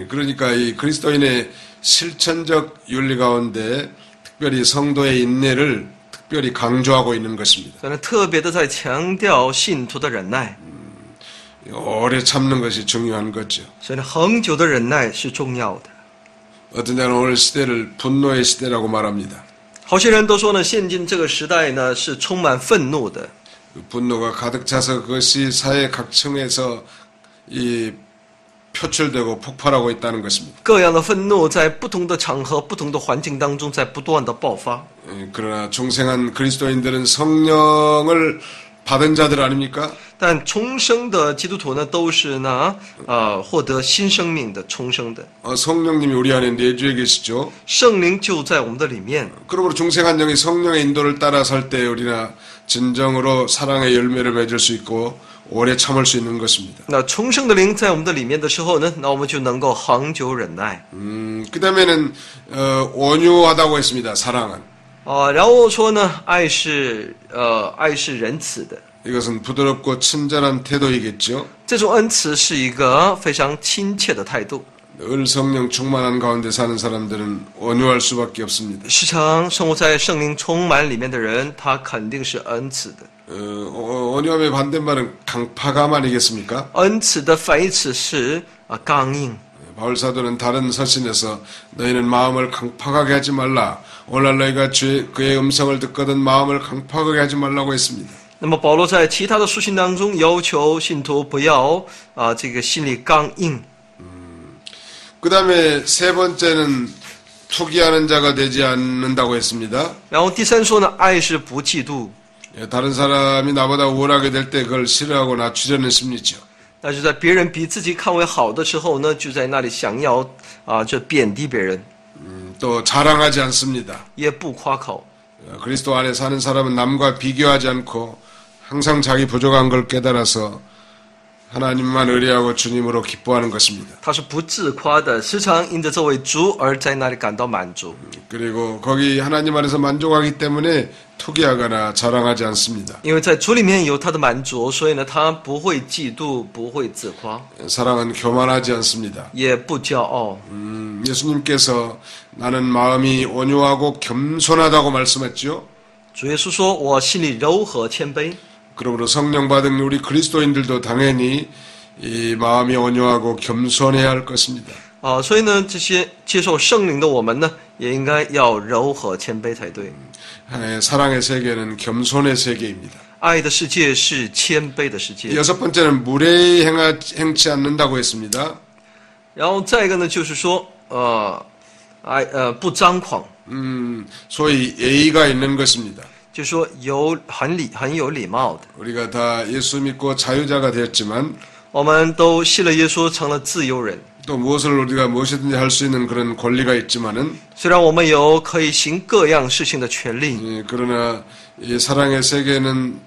그러니까 이 그리스도인의 실천적 윤리 가운데 특별히 성도의 인내를 특별히 강조하고 있는 것입니다. 所以呢，特别的在强调信徒的忍耐。 오래 참는 것이 중요한 거죠. 所以呢，恒久的忍耐是重要的。 어떤 자는 오늘 시대를 분노의 시대라고 말합니다. 好些人都说呢，现今这个时代呢是充满愤怒的。 그 분노가 가득 차서 그것이 사회 각 층에서 표출되고 폭발하고 있다는 것입니다. 各样的愤怒在不同的场合、不同的环境当中，在不断的爆发。 그러나 중생한 그리스도인들은 성령을 받은 자들 아닙니까? 但重生的基督徒呢，都是呢，获得新生命的重生的。 성령님이 우리 안에 내주에 계시죠. 圣灵就在我们的里面。 그러므로 중생한 영이 성령의 인도를 따라 설 때 우리나 진정으로 사랑의 열매를 맺을 수 있고 오래 참을 수 있는 것입니다. 那重生的灵在我们的里面的时候呢，那我们就能够恒久忍耐。 그다음에는 온유하다고 했습니다. 사랑은. 然后说呢，爱是仁慈的。 이것은 부드럽고 친절한 태도이겠죠. 这种恩慈是一个非常亲切的态度。 늘 성령 충만한 가운데 사는 사람들은 온유할 수밖에 없습니다. 时常生活在圣灵充满里面的人，他肯定是恩慈的。 온유함의 반대말은 강팍함 아니겠습니까? 恩慈的反义词是刚硬。 바울 사도는 다른 서신에서 너희는 마음을 강팍하게 하지 말라. 오늘날 너희가 그의 음성을 듣거든 마음을 강팍하게 하지 말라고 했습니다. 那么保罗在其他的书信当中要求信徒不要这个心里刚硬。 그 다음에 세 번째는 투기하는 자가 되지 않는다고 했습니다. 然后第三说呢，爱是不嫉妒。 다른 사람이 나보다 우월하게 될 때 그걸 싫어하고 낮추려는 심리죠. 那就在别人比自己看为好的时候呢，就在那里想要就贬低别人， 또 자랑하지 않습니다. 也不夸口。 그리스도 안에 사는 사람은 남과 비교하지 않고 항상 자기 부족한 걸 깨달아서 하나님만 의뢰하고 주님으로 기뻐하는 것입니다. 他是不自夸的，时常因着这位主而在那里感到满足。 그리고 거기 하나님 안에서 만족하기 때문에 투기하거나 자랑하지 않습니다. 因为在主里面有他的满足，所以呢，他不会嫉妒，不会自夸， 사랑은 교만하지 않습니다. 也不骄傲。 예수님께서 나는 마음이 온유하고 겸손하다고 말씀했죠. 主耶稣说：“我心里柔和谦卑。” 그러므로 성령 받은 우리 그리스도인들도 당연히 이 마음이 온유하고 겸손해야 할 것입니다. 所以呢，这些接受圣灵的我们呢，也应该要柔和谦卑才对。 사랑의 세계는 겸손의 세계입니다. 爱的世界是谦卑的世界。 여섯 번째는 무례히 행치 않는다고 했습니다. 然后再一个呢，就是说，不张狂， 소위 예의가 있는 것입니다. 就是说很有礼貌的。 우리가 다 예수 믿고 자유자가 되었지만 我们都信了耶稣，成了自由人。 또 무엇을 우리가 무엇이든지 할 수 있는 그런 권리가 있지만은 虽然我们有可以行各样事情的权利， 그러나 이 사랑의 세계는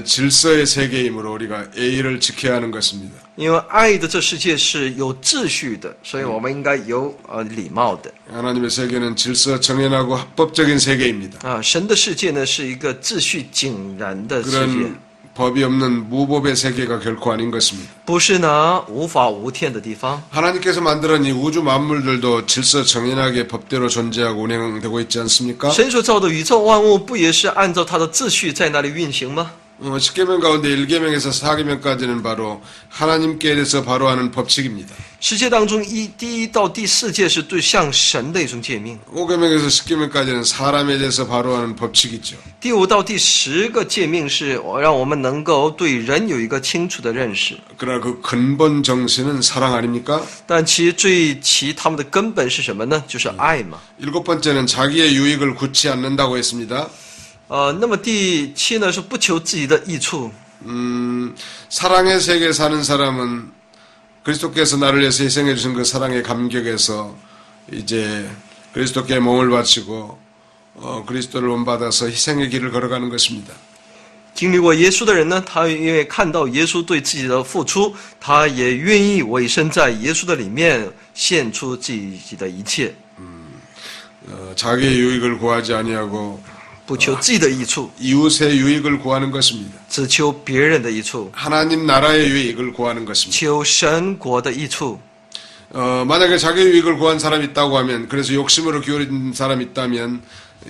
질서의 세계이므로 우리가 예의를 지켜야 하는 것입니다. 因为爱的这世界是有秩序的，所以我们应该有礼貌的。 하나님의 세계는 질서 정연하고 합법적인 세계입니다. 神的世界呢是一个秩序井然的世界， 그런 법이 없는 무법의 세계가 결코 아닌 것입니다. 不是呢无法无天的地方。 하나님께서 만들은 이 우주 만물들도 질서 정연하게 법대로 존재하고 운행되고 있지 않습니까? 神所造的宇宙万物，不也是按照他的秩序在那里运行吗？ 10계명 가운데 1계명에서 4계명까지는 바로 하나님께 대해서 바로 하는 법칙입니다. 世界当中第一到第四诫是对向神的一种诫命， 5계명에서 10계명까지는 사람에 대해서 바로 하는 법칙이죠. 第5到第10个诫命是让我们能够对人有一个清楚的认识。 그러나 그 근본 정신은 사랑 아닙니까? 但其他们的根本是什么呢？就是爱嘛。 7번째는 자기의 유익을 굳지 않는다고 했습니다. 那么第7呢是不求自己的益处。 사랑의 세계에 사는 사람은 그리스도께서 나를 위해서 희생해 주신 그 사랑의 감격에서 이제 그리스도께 몸을 바치고 그리스도를 본받아서 희생의 길을 걸어가는 것입니다. 经历过耶稣的人呢，他因为看到耶稣对自己的付出，他也愿意委身在耶稣的里面，献出自己的一切， 자기의 유익을 구하지 아니하고 不求自己的益处， 이웃의 유익을 구하는 것입니다. 只求别人的益处， 하나님 나라의 유익을 구하는 것입니다. 求神国的益处。 만약에 자기 유익을 구한 사람이 있다고 하면 그래서 욕심으로 기울인 사람이 있다면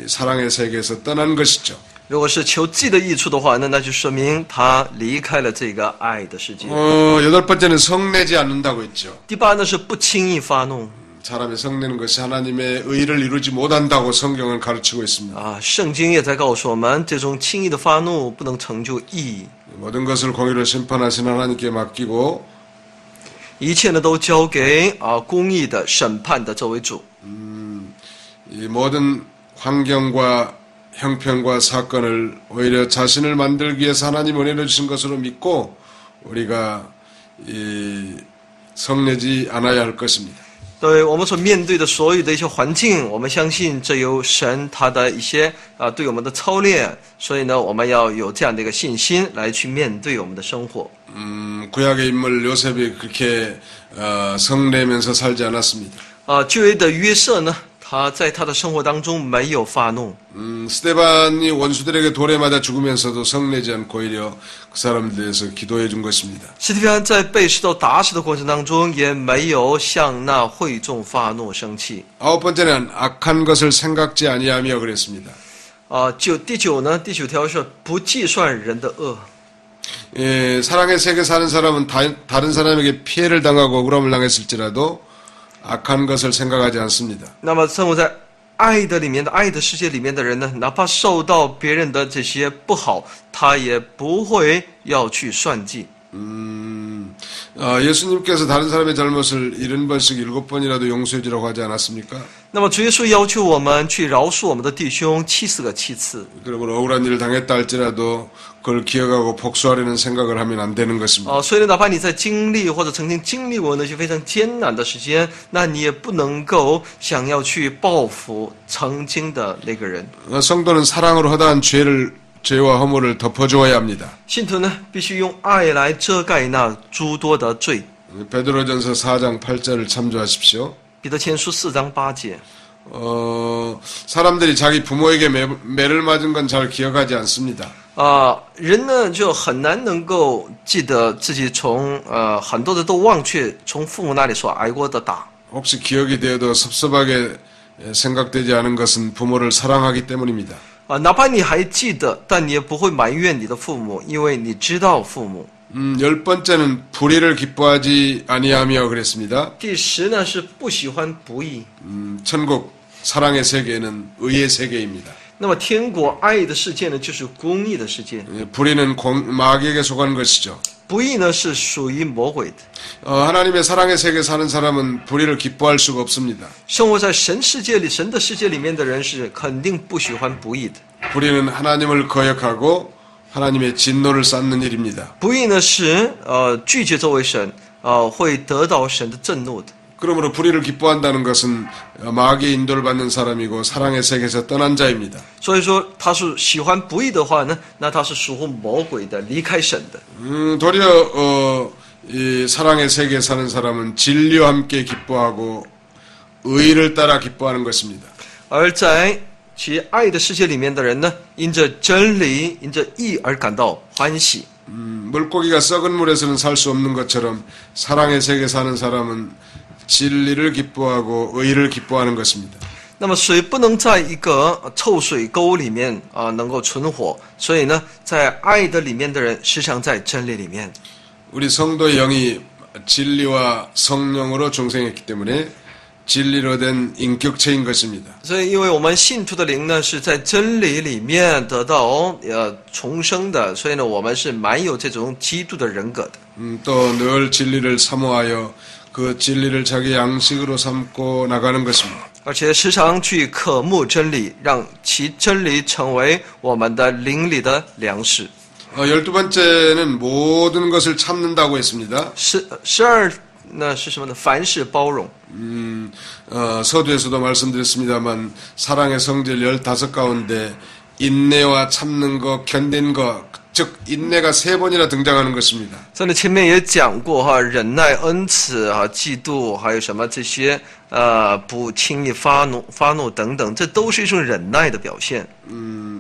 사랑의 세계에서 떠난 것이죠. 如果是求自己的益处的话，那就说明他离开了这个爱的世界。 8번째는 성내지 않는다고 했죠. 第8呢是不轻易发怒。 사람이 성내는 것이 하나님의 의를 이루지 못한다고 성경은 가르치고 있습니다. 圣经也在告诉我们，这种轻易的发怒不能成就义。 모든 것을 공의로 심판하신 하나님께 맡기고 一切呢都交给公义的审判的这位主。 이 모든 환경과 형편과 사건을 오히려 자신을 만들기 위해서 하나님 은혜를 주신 것으로 믿고 우리가 성내지 않아야 할 것입니다. 对我们所面对的所有的一些环境，我们相信这有神他的一些对我们的操练，所以呢，我们要有这样的一个信心来去面对我们的生活。 구약의 인물 요셉이 그렇게 성내면서 살지 않았습니다. 旧约的约瑟呢，他在他的生活当中没有发怒。 스데반이 원수들에게 돌에 맞아 죽으면서도 성내지 않고 오히려 그 사람들에 대해서 기도해 준 것입니다. 斯蒂芬在被石头打死的过程当中，也没有向那会众发怒生气。 9번째는 악한 것을 생각지 아니하며 그랬습니다. 第9条是不计算人的恶。 사랑의 세계 사는 사람은 다른 사람에게 피해를 당하고 억울함을 당했을지라도 악한 것을 생각하지 않습니다. 那么生活在爱的里面的爱的世界里面的人呢，哪怕受到别人的这些不好，他也不会要去算计。 예수님께서 다른 사람의 잘못을 70번씩 7번이라도 용서해 주라고 하지 않았습니까? 那么主耶稣要求我们去饶恕我们的弟兄70个7次。 그러므로 억울한 일을 당했다 할지라도 그걸 기억하고 복수하려는 생각을 하면 안 되는 것입니다. 所以呢，哪怕你在经历或者曾经经历过那些非常艰难的时间，那你也不能够想要去报复曾经的那个人。 성도는 사랑으로 허다한 죄와 허물을 덮어주어야 합니다. 信徒呢，必须用爱来遮盖那诸多的罪。 베드로전서 4장 8절을 참조하십시오. 彼得前书4章8节。 사람들이 자기 부모에게 매를 맞은 건 잘 기억하지 않습니다. 人呢就很难能够记得自己从很多的都忘却从父母那里所挨过的打。 혹시 기억이 되어도 섭섭하게 생각되지 않은 것은 부모를 사랑하기 때문입니다. 哪怕你还记得，但你也不会埋怨你的父母，因为你知道父母。 10번째는 불의를 기뻐하지 아니하며 그랬습니다. 第10呢是不喜欢不义。 천국 사랑의 세계는 의의 세계입니다. 那么天国爱的世界呢，就是公义的世界。 불의는 마귀에게 속한 것이죠. 不义呢是属于魔鬼的。 하나님의 사랑의 세계에 사는 사람은 불의를 기뻐할 수가 없습니다. 生活在神世界里、神的世界里面的人是肯定不喜欢不义的。 불의는 하나님을 거역하고 하나님의 진노를 쌓는 일입니다. 不义呢是拒绝这位神，会得到神的震怒的。 그러므로 불의를 기뻐한다는 것은 마귀의 인도를 받는 사람이고 사랑의 세계에서 떠난 자입니다. 所以说，他是喜欢不义的话呢，那他是属乎魔鬼的，离开神的。 도리어 이 사랑의 세계에 사는 사람은 진리와 함께 기뻐하고 의를 따라 기뻐하는 것입니다. 而在其爱的世界里面的人呢，因着真理、因着义而感到欢喜。 물고기가 썩은 물에서는 살 수 없는 것처럼 사랑의 세계에 사는 사람은 진리를 기뻐하고 의를 기뻐하는 것입니다. 那么水不能在一个臭水沟里面能够存活，所以呢，在爱的里面的人，时常在真理里面。 우리 성도의 영이 진리와 성령으로 중생했기 때문에 진리로 된 인격체인 것입니다. 所以，因为我们信徒的灵呢是在真理里面得到重生的，所以呢，我们是满有这种基督的人格的。 또 늘 진리를 사모하여 그 진리를 자기 양식으로 삼고 나가는 것입니다. 而且时常去渴慕真理，让其真理成为我们的灵里的粮食。 12번째는 모든 것을 참는다고 했습니다. 12呢是什么呢？凡事包容。 서두에서도 말씀드렸습니다만 사랑의 성질 15 가운데 인내와 참는 것, 견딘 것, 즉 인내가 3번이나 등장하는 것입니다. 在那前面也讲过哈，忍耐、恩慈啊、嫉妒，还有什么这些不轻易发怒等等，这都是一种忍耐的表现。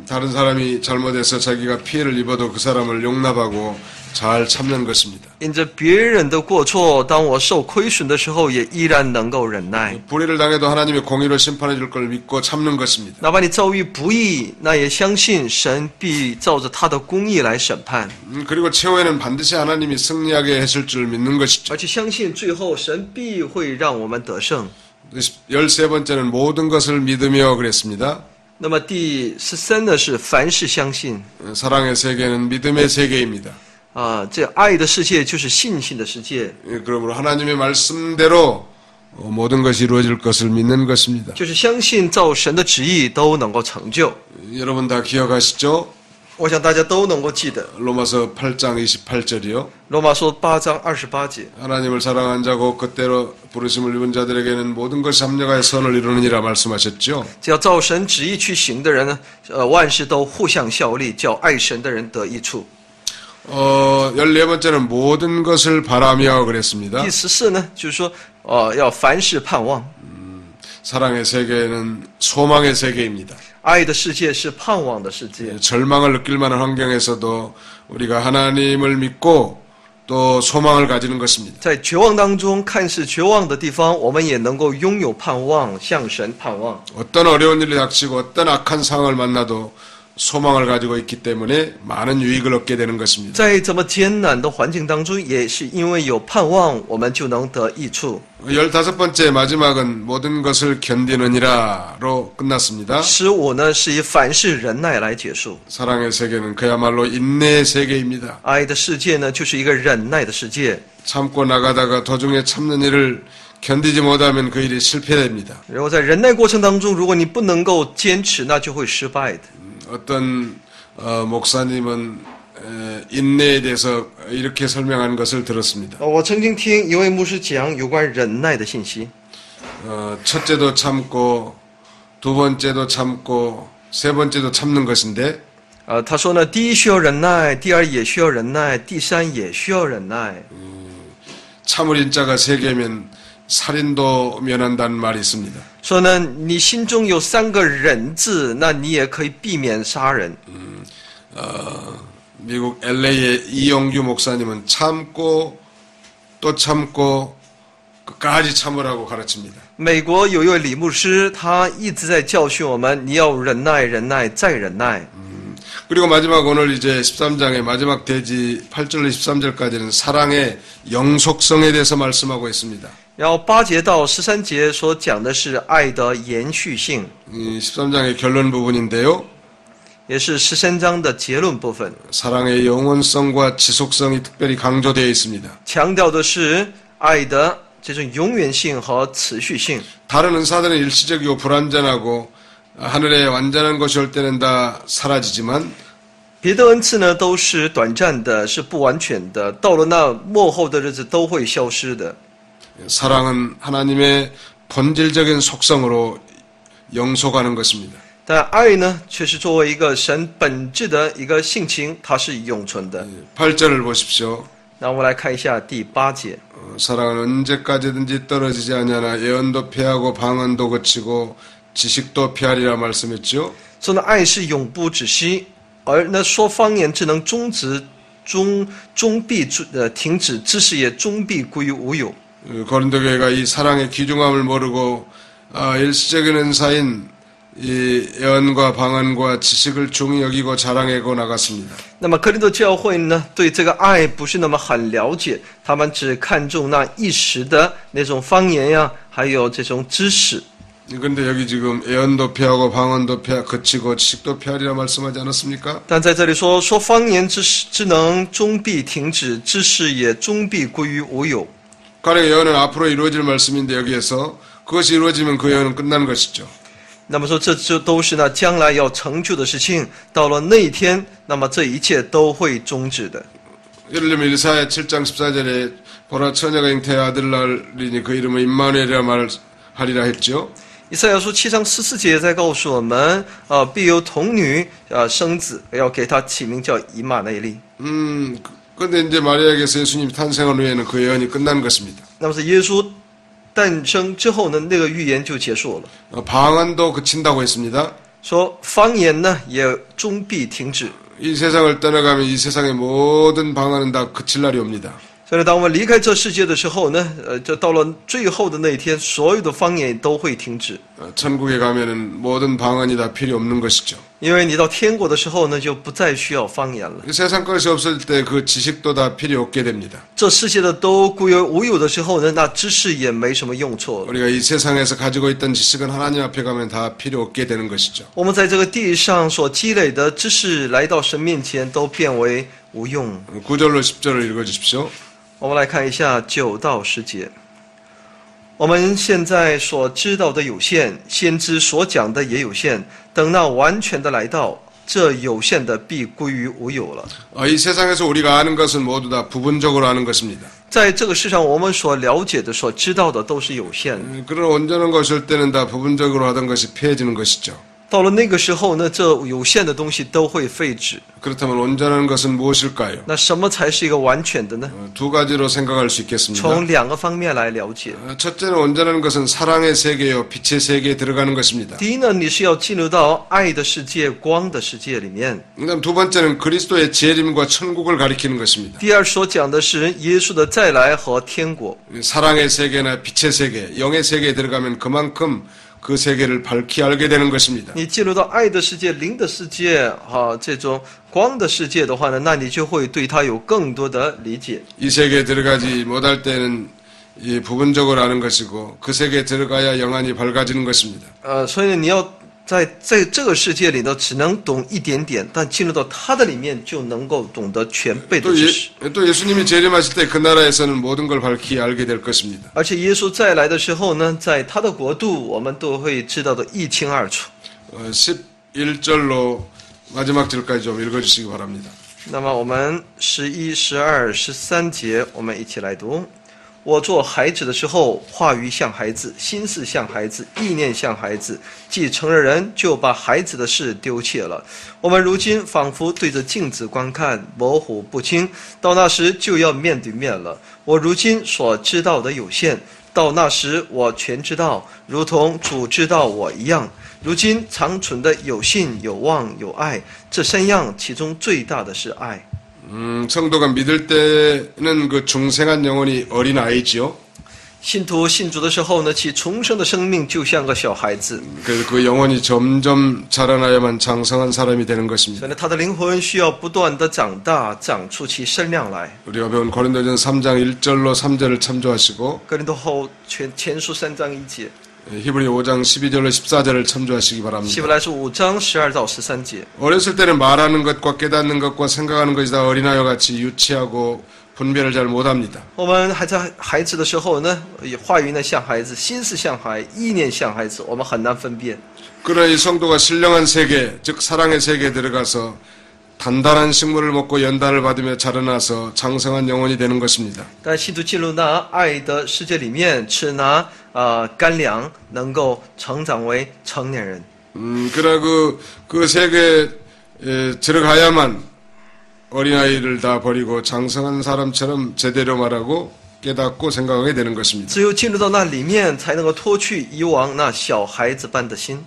다른 사람이 잘못해서 자기가 피해를 입어도 그 사람을 용납하고 잘 참는 것입니다. 因着别人的过错，当我受亏损的时候，也依然能够忍耐。 불의를 당해도 하나님의 공의로 심판해 줄 걸 믿고 참는 것입니다. 哪怕你遭遇不义，那也相信神必照着他的公义来审判， 그리고 최후에는 반드시 하나님이 승리하게 하실 줄 믿는 것이죠. 而且相信最后神必会让我们得胜。 13번째는 모든 것을 믿으며 그랬습니다. 那么第13呢是凡事相信。 사랑의 세계는 믿음의 세계입니다. 这爱的世界就是信心的世界， 그러므로 하나님의 말씀대로 모든 것이 이루어질 것을 믿는 것입니다. 就是相信照神的旨意都能够成就。 여러분 다 기억하시죠? 我想大家都能够记得， 로마서 8장 28절이요. 罗马书8章28节， 하나님을 사랑한 자고 그때로 부르심을 입은 자들에게는 모든 것이 합력하여 선을 이루느니라 말씀하셨죠. 只要照神旨意去行的人呢，万事都互相效力，叫爱神的人得益处。 14번째는 모든 것을 바라며 그랬습니다. 第14呢，就是说，要凡事盼望。 사랑의 세계는 소망의 세계입니다. 爱的世界是盼望的世界， 절망을 느낄 만한 환경에서도 우리가 하나님을 믿고 또 소망을 가지는 것입니다. 在绝望当中，看似绝望的地方，我们也能够拥有盼望，向神盼望。 어떤 어려운 일이 닥치고 어떤 악한 상황을 만나도 소망을 가지고 있기 때문에 많은 유익을 얻게 되는 것입니다. 在这么艰难的环境当中，也是因为有盼望，我们就能得益处。 15번째 마지막은 모든 것을 견디느니라로 끝났습니다. 15呢是以凡事忍耐来结束。 사랑의 세계는 그야말로 인내의 세계입니다. 爱的世界呢，就是一个忍耐的世界。 참고 나가다가 도중에 참는 일을 견디지 못하면 그 일이 실패됩니다. 然后在忍耐过程当中，如果你不能够坚持，那就会失败的。 어떤 목사님은 인내에 대해서 이렇게 설명한 것을 들었습니다. 我曾经听一位牧师讲有关忍耐的信息。 첫째도 참고 두 번째도 참고 세 번째도 참는 것인데 他说呢，第一需要忍耐，第二也需要忍耐，第三也需要忍耐。 참을 인자가 세 개면 살인도 면한다는 말이 있습니다. 说呢，你心中有3个忍字，那你也可以避免杀人。 미국 LA의 이용규 목사님은 참고 또 참고 끝까지 참으라고 가르칩니다. 美国有一位李牧师，他一直在教训我们，你要忍耐，忍耐，再忍耐。 그리고 마지막 오늘 이제 13장의 마지막 대지 8절로 13절까지는 사랑의 영속성에 대해서 말씀하고 있습니다. 然后8节到13节所讲的是爱的延续性， 이 13장의 결론 부분인데요. 也是13章的结论部分， 사랑의 영원성과 지속성이 특별히 강조되어 있습니다. 强调的是爱的这种永远性和持续性。 다른 은사들은 일시적이고 불완전하고 하늘에 완전한 것이 올 때는 다 사라지지만 别的恩赐呢都是短暂的，是不完全的，到了那末后的日子都会消失的。 사랑은 하나님의 본질적인 속성으로 영속하는 것입니다. 但爱呢，却是作为一个神本质的一个性情，它是永存的。 8절을 보십시오. 那我们来看一下第8节。 사랑은 언제까지든지 떨어지지 아니하나 예언도 패하고 방언도 거치고 지식도 패하리라 말씀했죠. 说呢，爱是永不止息，而那说方言只能终必停止，知识也终必归于无有。 고린도 교회가 이 사랑의 귀중함을 모르고 일시적인 은사인 이 예언과 방언과 지식을 중히 여기고 자랑하고 나갔습니다. 那么哥林多教会呢，对这个爱不是那么很了解，他们只看重那一时的那种方言呀，还有这种知识。 그런데 여기 지금 예언도 패하고 방언도 거치고 지식도 패하리라 말씀하지 않았습니까? 但在这里说方言之能终必停止，知识也终必归于无有。 가령 예언은 앞으로 이루어질 말씀인데 여기에서 그것이 이루어지면 그 예언은 끝나는 것이죠. 那么说，这都是呢将来要成就的事情。到了那一天，那么这一切都会终止的。 예를 들면 이사야 7장 14절에 보라 처녀가 잉태의 아들 낳으리니 그 이름을 임마누엘이라 말하리라 했죠. 以赛亚书7章14节在告诉我们，必有童女生子，要给他起名叫以马内利。 근데 이제 마리아에게서 예수님 탄생한 후에는 그 예언이 끝난 것입니다. 那么是耶稣诞生之后呢，那个预言就结束了。 방언도 그친다고 했습니다. 说方言呢也终必停止。 이 세상을 떠나가면 이 세상의 모든 방언은 다 그칠 날이 옵니다. 所以当我们离开这世界的时候呢，就到了最后的那一天，所有的方言都会停止。 천국에 가면은 모든 방언이 다 필요 없는 것이죠. 因为你到天国的时候呢，就不再需要方言了。 세상 것이 없을 때 그 지식도 다 필요 없게 됩니다. 这世界的都归为无有的时候呢，那知识也没什么用处了。 우리가 이 세상에서 가지고 있던 지식은 하나님 앞에 가면 다 필요 없게 되는 것이죠. 我们在这个地上所积累的知识，来到神面前都变为无用。 9절로 10절을 읽어주십시오. 我们来看一下9到10节。我们现在所知道的有限，先知所讲的也有限。等那完全的来到，这有限的必归于无有了。 이 세상에서 우리가 아는 것은 모두 다 부분적으로 아는 것입니다. 在这个世上，我们所了解的、所知道的都是有限的。 그런 온전한 것이 올 때는 다 부분적으로 하던 것이 폐해지는 것이죠. 到了那个时候呢，这有限的东西都会废止。 그렇다면 온전한 것은 무엇일까요? 那什么才是一个完全的呢？ 두 가지로 생각할 수 있겠습니다. 从2个方面来了解。 첫째는 온전한 것은 사랑의 세계요 빛의 세계에 들어가는 것입니다. 第一呢，你是要进入到爱的世界、光的世界里面。 그다음 두 번째는 그리스도의 재림과 천국을 가리키는 것입니다. 第二所讲的是耶稣的再来和天国。 사랑의 세계나 빛의 세계, 영의 세계에 들어가면 그만큼 그 세계를 밝히 알게 되는 것입니다. 你进入到爱的世界、灵的世界这种光的世界的话呢，那你就会对它有更多的理解。 이 세계에 들어가지 못할 때는 이 부분적으로 아는 것이고 그 세계에 들어가야 영안이 밝아지는 것입니다. 所以你要在这个世界里头只能懂一点点，但进入到它的里面就能够懂得全备的知识。 또 예수님이 재림하실 때 그 나라에서는 모든 걸 밝히 알게 될 것입니다. 而且耶稣再来的时候呢，在他的国度，我们都会知道的一清二楚。 11절로 마지막 절까지 좀 읽어주시기 바랍니다. 那么我们11、12、13节，我们一起来读。我做孩子的时候，话语像孩子，心思像孩子，意念像孩子。既成了人，就把孩子的事丢弃了。我们如今仿佛对着镜子观看，模糊不清。到那时就要面对面了。我如今所知道的有限，到那时我全知道，如同主知道我一样。如今长存的有信、有望、有爱，这3样，其中最大的是爱。 성도가 믿을 때는 그 중생한 영혼이 어린 아이지요. 信徒信主的时候呢，其重生的生命就像个小孩子， 그래서 그 영혼이 점점 자라나야만 장성한 사람이 되는 所 것입니다. 以呢，他的灵魂需要不断的长大，长出其身量来。 우리가 배운 고린도전 3장 1절로 3절을 참조하시고 哥林多后前书3章1节， 히브리 5장 12절로 14절을 참조하시기 希 바랍니다. 伯来书5章12到13节。 어렸을 때는 말하는 것과 깨닫는 것과 생각하는 것이 다 어린아이와 같이 유치하고 분별을 잘 못합니다. 我们还在孩子的时候呢，话语呢像孩子，心思像孩，意念像孩子，我们很难分辨。 그러나 이 성도가 신령한 세계, 즉 사랑의 세계에 들어가서 단단한 식물을 먹고 연단을 받으며 자라나서 장성한 영혼이 되는 것입니다. 但信徒进入那爱的世界里面，吃那干粮，能够成长为成年人。 그러나 그 세계에 들어가야만 어린아이를 다 버리고 장성한 사람처럼 제대로 말하고 깨닫고 생각하게 되는 것입니다. 只有进入到那里面，才能够脱去以往那小孩子般的心。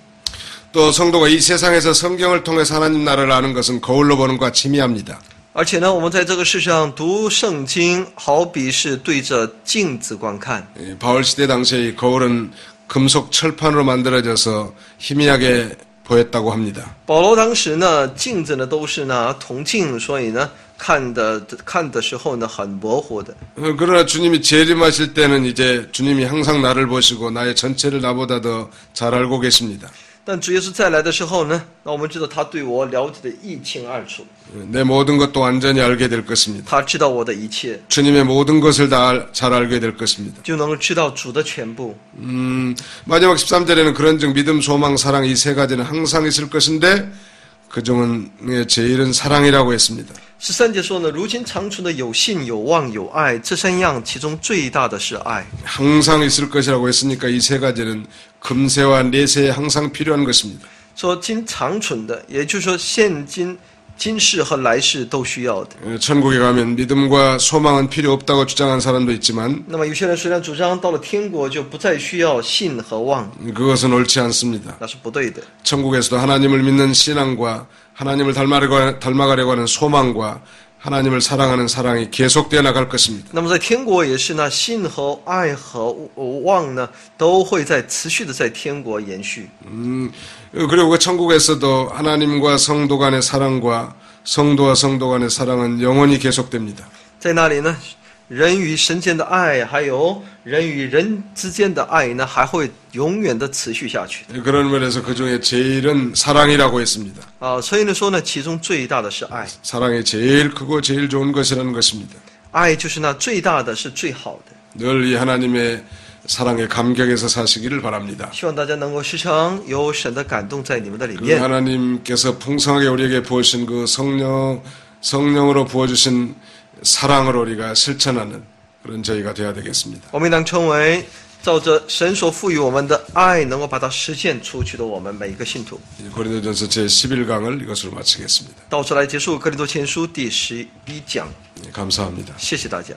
또 성도가 이 세상에서 성경을 통해서 하나님 나라를 아는 것은 거울로 보는 것과 치미합니다. 而且呢，我们在这个世上读圣经，好比是对着镜子观看。 바울 시대 당시에 이 거울은 금속 철판으로 만들어져서 희미하게 보였다고 합니다. 保罗当时呢，镜子呢都是那铜镜，所以呢看的时候呢很模糊的。 그러나 주님이 재림하실 때는 이제 주님이 항상 나를 보시고 나의 전체를 나보다 더 잘 알고 계십니다. 但主耶稣再来的时候呢，那我们知道他对我了解的一清二楚， 내 모든 것도 완전히 알게 될 것입니다. 他知道我的一切， 주님의 모든 것을 다 잘 알게 될 것입니다. 就能够知道主的全部。 마지막 13절에는 그런즉 믿음, 소망, 사랑 이 세 가지는 항상 있을 것인데 그중은 제일은 사랑이라고 했습니다. 13节说呢，如今长存的有信、有望、有爱，这三样其中最大的是爱。 항상 있을 것이라고 했으니까 이 세 가지는 금세와 내세에 항상 필요한 것입니다. 说今长存的，也就是说现今、今世和来世都需要的。 천국에 가면 믿음과 소망은 필요 없다고 주장한 사람도 있지만 那么有些人虽然主張到了天國就不再需要信和望， 그것은 옳지 않습니다. 那是不对的。 천국에서도 하나님을 믿는 신앙과 하나님을 닮아가려고 하는 소망과 하나님을 사랑하는 사랑이 계속되어 나갈 것입니다. 那么在天国也是呢，信和爱和望呢，都会在持续的在天国延续。 그리고 그 천국에서도 하나님과 성도 간의 사랑과 성도와 성도 간의 사랑은 영원히 계속됩니다. 在那里呢，人与神间的爱，还有人与人之间的爱呢，还会永远的持续下去。 그런 면에서 그 중에 제일은 사랑이라고 했습니다. 所以呢说呢，其中最大的是爱， 사랑이 제일 크고 제일 좋은 것이라는 것입니다. 爱就是那最大的，是最好的。 늘 이 하나님의 사랑에 감격해서 사시기를 바랍니다. 希望大家能够时常有神的感动在你们的里 그 面。 하나님께서 풍성하게 우리에게 부으신 그 성령으로 부어주신 사랑을 우리가 실천하는 그런 저희가 되어야 되겠습니다. 我们当成为照着神所赋予我们的爱，能够把它实现出去的我们每一个信徒。 고린도전서 제11강을 이것으로 마치겠습니다. 到此来结束哥林多前书第11讲， 감사합니다. 谢谢大家。